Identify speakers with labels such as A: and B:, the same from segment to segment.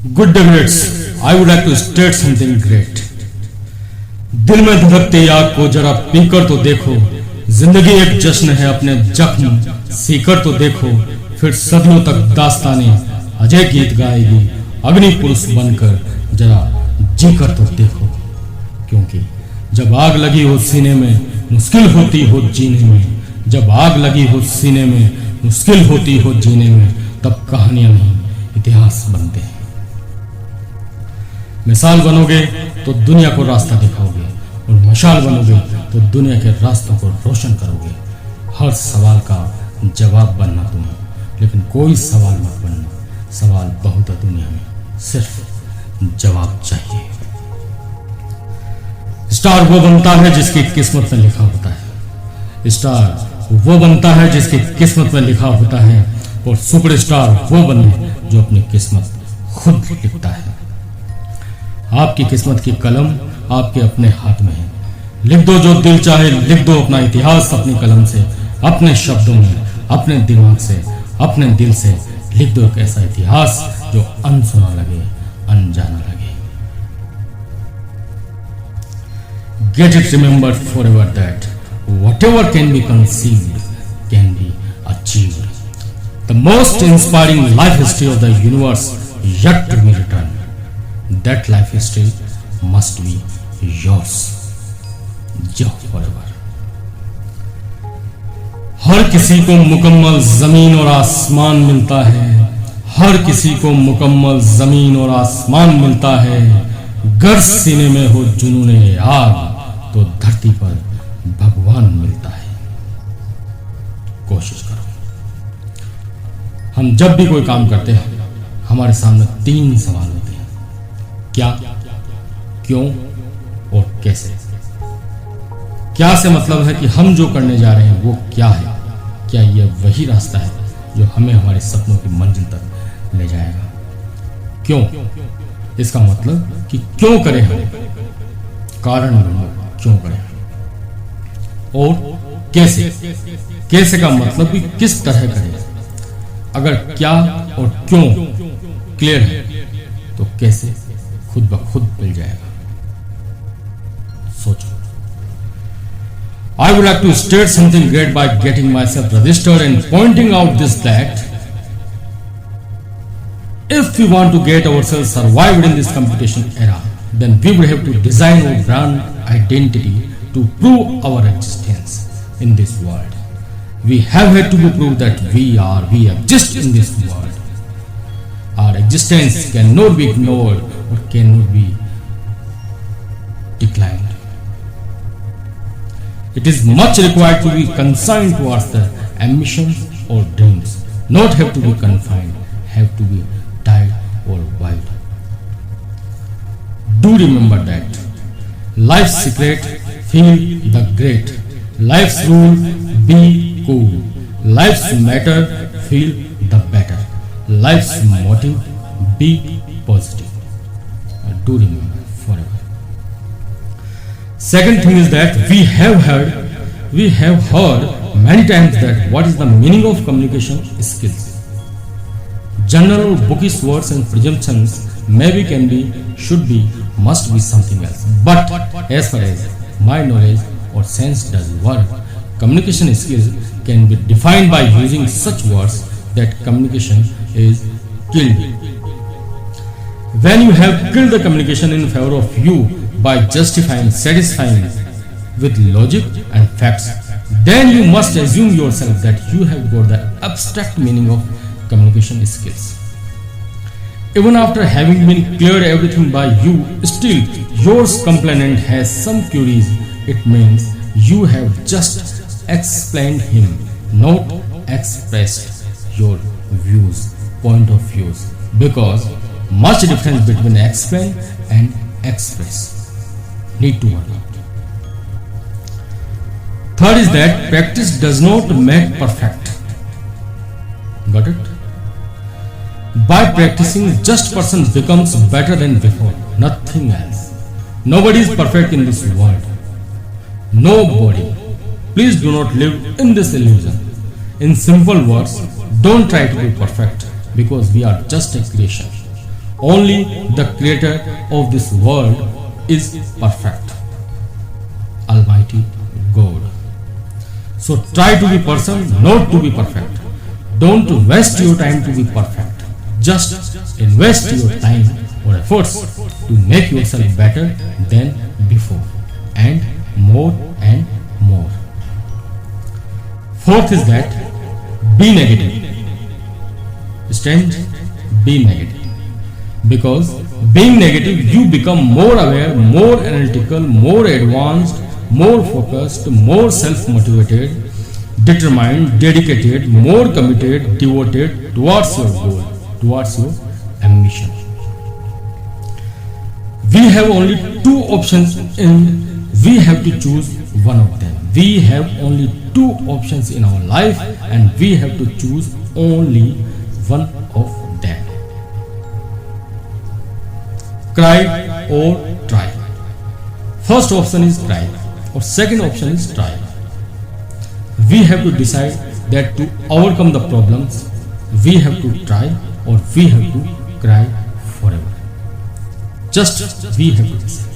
A: Good debates. I would like to state something great. दिल में धड़कते आग को जरा पीकर तो देखो, जिंदगी एक जश्न है अपने जख्म सीकर तो देखो, फिर सदियों तक दास्ताने अजय गीत गाएगी अग्नि पुरुष बनकर, जरा जीकर तो देखो। क्योंकि जब आग लगी हो सीने में मुश्किल होती हो जीने में, जब आग लगी हो सीने में मुश्किल होती हो जीने में, तब कहानियां नहीं इतिहास बनते हैं। मिसाल बनोगे तो दुनिया को रास्ता दिखाओगे, और मशाल बनोगे तो दुनिया के रास्तों को रोशन करोगे। हर सवाल का जवाब बनना तुम्हें, लेकिन कोई सवाल मत बनना। सवाल बहुत है दुनिया में, सिर्फ जवाब चाहिए। स्टार वो बनता है जिसकी किस्मत में लिखा होता है। स्टार वो बनता है जिसकी किस्मत में लिखा होता है, और सुपरस्टार वो बने जो अपनी किस्मत खुद लिखता है। आपकी किस्मत की कलम आपके अपने हाथ में है। लिख दो जो दिल चाहे, लिख दो अपना इतिहास अपनी कलम से, अपने शब्दों में, अपने दिमाग से, अपने दिल से लिख दो एक ऐसा इतिहास जो अनसुना लगे, अनजाना लगे। Get it remembered forever that whatever can be conceived can be achieved. The most inspiring life history of the universe yet to be written. That life history must be yours. Your forever. हर किसी को मुकम्मल जमीन और आसमान मिलता है। हर किसी को मुकम्मल जमीन और आसमान मिलता है। गर सीने में हो जुनूने आग, तो धरती पर भगवान मिलता है। कोशिश करो। हम जब भी कोई काम करते हैं, हमारे सामने 3 सवाल होते हैं: क्या, क्यों और कैसे। क्या से मतलब है कि हम जो करने जा रहे हैं वो क्या है, क्या यह वही रास्ता है जो हमें हमारे सपनों की मंजिल तक ले जाएगा। क्यों, इसका मतलब कि क्यों करें हम, कारण क्यों करें। और कैसे, कैसे का मतलब कि किस तरह करें। अगर क्या और क्यों क्लियर है तो कैसे खुद ब खुद मिल जाएगा। सोचो। I would like to state something great by getting myself registered and pointing out this that if we want to get ourselves survived in this competition era, then we would have to design our brand identity to prove our existence in this world. We have had to prove that we exist in this world. Our existence cannot be ignored or cannot be declined. It is much required to be consigned towards the ambitions or dreams, not have to be confined, have to be tied or wide. Do remember that life's secret, feel the great. Life's rule, be cool. Life's matter, feel the better. Life's motive, be positive. Do remember forever. Second thing is that we have heard many times that what is the meaning of communication skills. General or bookish words and presumptions maybe, can be, should be, must be something else. But as far as my knowledge or sense does work, communication skills can be defined by using such words that communication is killed. When you have killed the communication in favor of you by justifying, satisfying with logic and facts, then you must assume yourself that you have got the abstract meaning of communication skills. Even after having been cleared everything by you, still your complainant has some queries. It means you have just explained him, not expressed your views, point of views, because much difference between explain and express need to work out. Third is that practice does not make perfect. Got it? By practicing, just person becomes better than before, nothing else. Nobody is perfect in this world. Nobody. Please do not live in this illusion. In simple words, don't try to be perfect, because we are just a creation. Only the creator of this world is perfect, Almighty God. So try to be person, not to be perfect. Don't waste your time to be perfect. Just invest your time or efforts to make yourself better than before, and more and more. Fourth is that be negative. Strange, be negative. Because being negative, you become more aware, more analytical, more advanced, more focused, more self-motivated, determined, dedicated, more committed, devoted towards your goal, towards your ambition. We have only two options and we have to choose one of them. We have only two options in our life and we have to choose only one of them. Cry or try. First option is cry or second option is try. We have to decide that to overcome the problems, we have to try or we have to cry forever. Just we have to decide.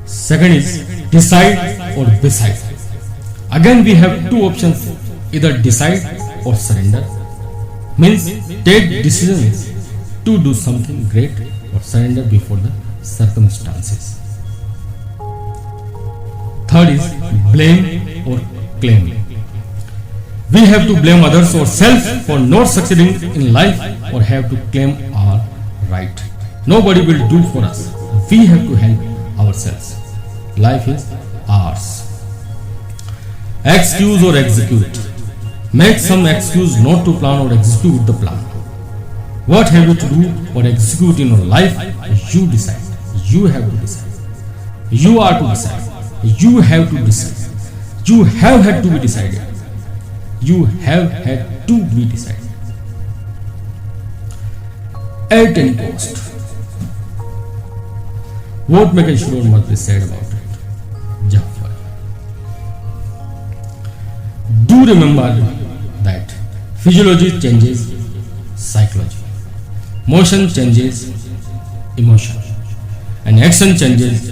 A: Second is decide or decide. Again we have two options, either decide or surrender. Means take decisions to do something great or surrender before the circumstances. Third is blame or claim. We have to blame others or self for not succeeding in life or have to claim our right. Nobody will do for us. We have to help ourselves. Life is ours. Excuse or execute. Make some excuse not to plan or execute the plan. What have you to do or execute in your life? You decide. You have to decide. You are to decide. You have to decide. You have had to be decided. You have had to be decided. At any cost. What make sure must be said about it? Jafar. Do remember that physiology changes psychology. Motion changes emotion. And action changes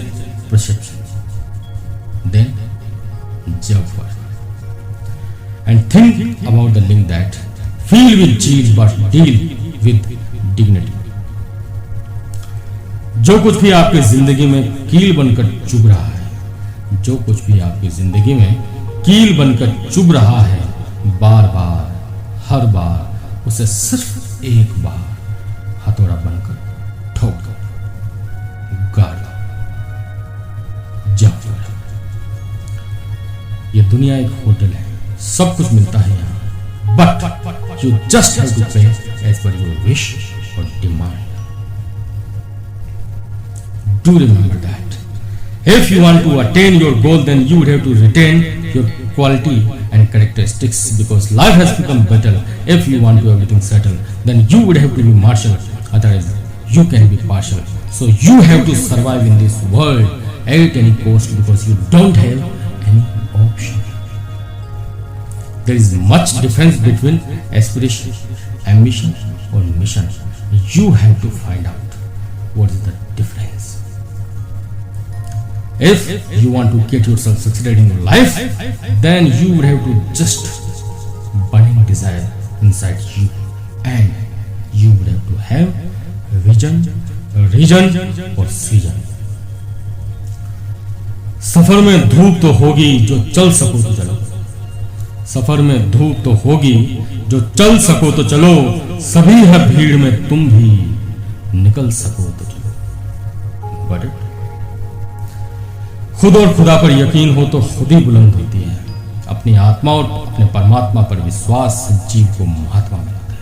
A: perception. Then Jafar. And think about the link that feel with cheese but deal with dignity. जो कुछ भी आपकी जिंदगी में कील बनकर चुभ रहा है, जो कुछ भी आपकी जिंदगी में कील बनकर चुभ रहा है, बार बार हर बार उसे सिर्फ एक बार हथौड़ा बनकर ठोक दो, गाड़ दो। जाओ। ये दुनिया एक होटल है, सब कुछ मिलता है यहाँ, but you just have to pay as per your wish और demand. Do remember that. If you want to attain your goal, then you would have to retain your quality and characteristics, because life has become better. If you want to everything settle, then you would have to be martial. Otherwise, you can be partial. So you have to survive in this world at any cost, because you don't have any option. There is much difference between aspiration, ambition, or mission. You have to find out what is the difference. If you want to get yourself succeeded in your life, then you would have to just burning desire inside you, and you would have to have vision, reason or season. सफर में धूप तो होगी, जो चल सको तो चलो। सफर में धूप तो होगी, जो चल सको तो चलो। सभी है भीड़ में, तुम भी निकल सको तो चलो। बट खुद और खुदा पर यकीन हो तो खुद ही बुलंद होती है। अपनी आत्मा और अपने परमात्मा पर विश्वास जीव को महात्मा बनाता है।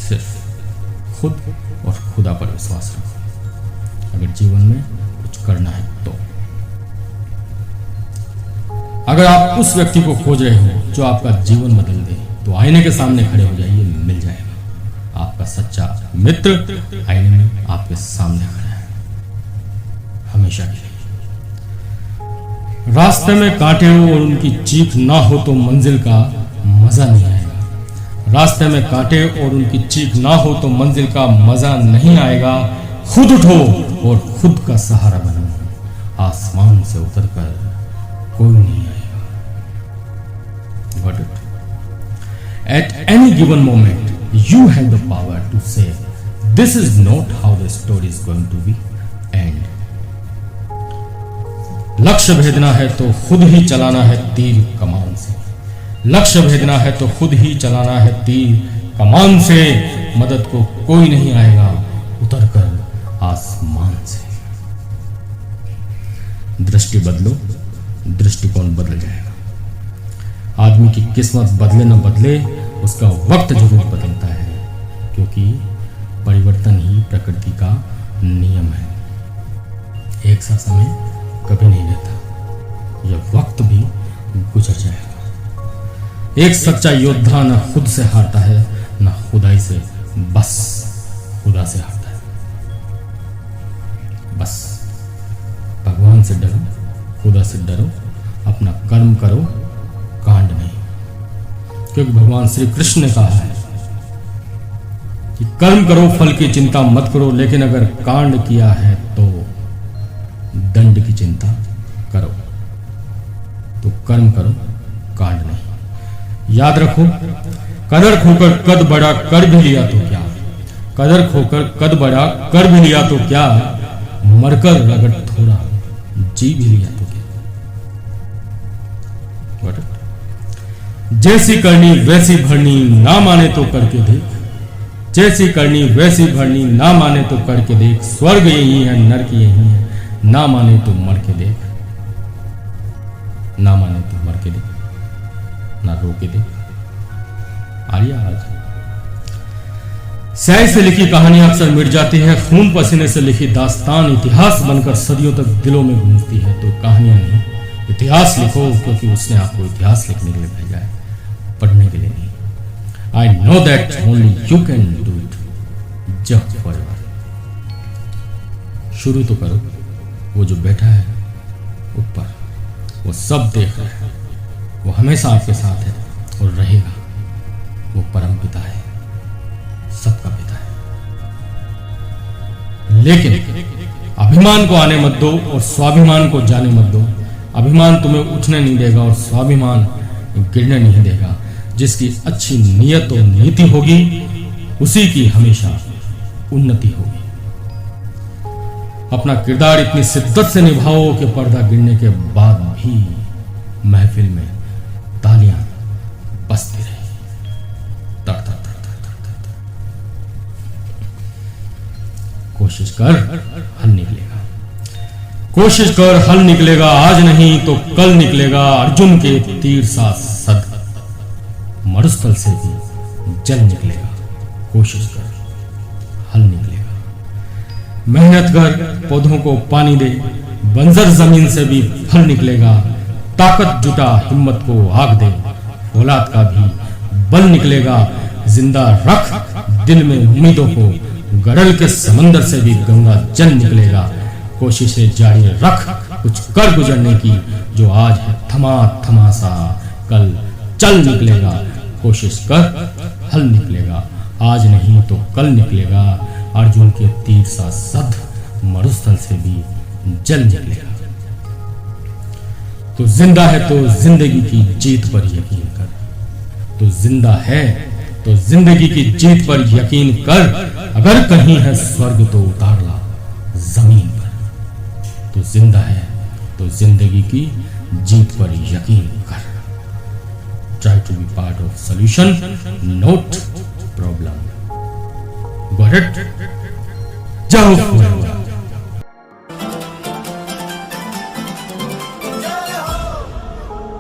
A: सिर्फ खुद और खुदा पर विश्वास रखो अगर जीवन में कुछ करना है तो। अगर आप उस व्यक्ति को खोज रहे हो जो आपका जीवन बदल दे, तो आईने के सामने खड़े हो जाइए, मिल जाएगा। आपका सच्चा मित्र आईने में आपके सामने खड़ा है हमेशा के लिए। रास्ते में कांटे हो और उनकी चीख ना हो तो मंजिल का मजा नहीं आएगा। रास्ते में कांटे और उनकी चीख ना हो तो मंजिल का मजा नहीं आएगा। खुद उठो और खुद का सहारा बनो। आसमान से उतरकर कोई नहीं आएगा। Got it? At any given moment, you have the power to say, this is not how the story is going to be end. लक्ष्य भेदना है तो खुद ही चलाना है तीर कमान से। लक्ष्य भेदना है तो खुद ही चलाना है तीर कमान से। मदद को कोई नहीं आएगा उतरकर आसमान से। दृष्टि बदलो, दृष्टिकोण बदल जाएगा। आदमी की किस्मत बदले न बदले, उसका वक्त जरूर बदलता है, क्योंकि परिवर्तन ही प्रकृति का नियम है। एक सा समय कभी नहीं रहता, यह वक्त भी गुजर जाएगा। एक सच्चा योद्धा न खुद से हारता है, न खुदाई से, बस खुदा से हारता है। बस भगवान से डरो, खुदा से डरो, अपना कर्म करो, कांड नहीं। क्योंकि भगवान श्री कृष्ण ने कहा है कि कर्म करो, फल की चिंता मत करो, लेकिन अगर कांड किया है तो दंड की चिंता करो। तो कर्म करो, कांड नहीं। याद रखो, कदर खोकर कद बड़ा कर भी लिया तो क्या, कदर खोकर कद बड़ा कर भी लिया तो क्या, मरकर अगर थोड़ा जी भी लिया तो क्या। जैसी करनी वैसी भरनी, ना माने तो करके देख। जैसी करनी वैसी भरनी, ना माने तो करके देख। स्वर्ग यही है, नरक यही है, ना माने तो मर के देख। ना माने तो मर के देख, ना रो के देख। आर्या आज स्याही से लिखी कहानियां अक्सर मिट जाती है। खून पसीने से लिखी दास्तान इतिहास बनकर सदियों तक दिलों में गूंजती है। तो कहानियां नहीं, इतिहास लिखो, क्योंकि उसने आपको इतिहास लिखने के लिए भेजा है, पढ़ने के लिए नहीं। I know that only you can do it just forever. शुरू तो करो। वो जो बैठा है ऊपर, वो सब देख रहा है, वो हमेशा आपके साथ है और रहेगा। वो परम पिता है, सबका पिता है। लेकिन अभिमान को आने मत दो और स्वाभिमान को जाने मत दो। अभिमान तुम्हें उठने नहीं देगा और स्वाभिमान गिरने नहीं देगा। जिसकी अच्छी नियत और नीति होगी, उसी की हमेशा उन्नति होगी। अपना किरदार इतनी शिद्दत से निभाओ कि पर्दा गिरने के बाद भी महफिल में तालियां बजती रहे। तर तर तर तर तर तर। कोशिश कर, हल निकलेगा। कोशिश कर, हल निकलेगा। आज नहीं तो कल निकलेगा। अर्जुन के तीर सा सद, मरुस्थल से भी जल निकलेगा। कोशिश कर, हल निकलेगा। मेहनत कर, पौधों को पानी दे, बंजर जमीन से भी फल निकलेगा। ताकत जुटा, हिम्मत को आग दे, औलाद का भी बल निकलेगा। जिंदा रख दिल में उम्मीदों को, गड़ल के समंदर से भी गंगा जल निकलेगा। कोशिशें जारी रख, कुछ कर गुजरने की। जो आज है थमा थमा सा, कल चल निकलेगा। कोशिश कर, हल निकलेगा। आज नहीं तो कल निकलेगा। अर्जुन के तीर सा सद, मरुस्थल से भी जल निकलेगा। तो जिंदा है तो जिंदगी की जीत पर यकीन कर। तो जिंदा है तो जिंदगी की जीत पर यकीन कर। अगर कहीं है स्वर्ग तो उतार ला जमीन पर। तो जिंदा है तो जिंदगी की जीत पर यकीन कर। Try to be part of solution, not problem. Got it? जाओ।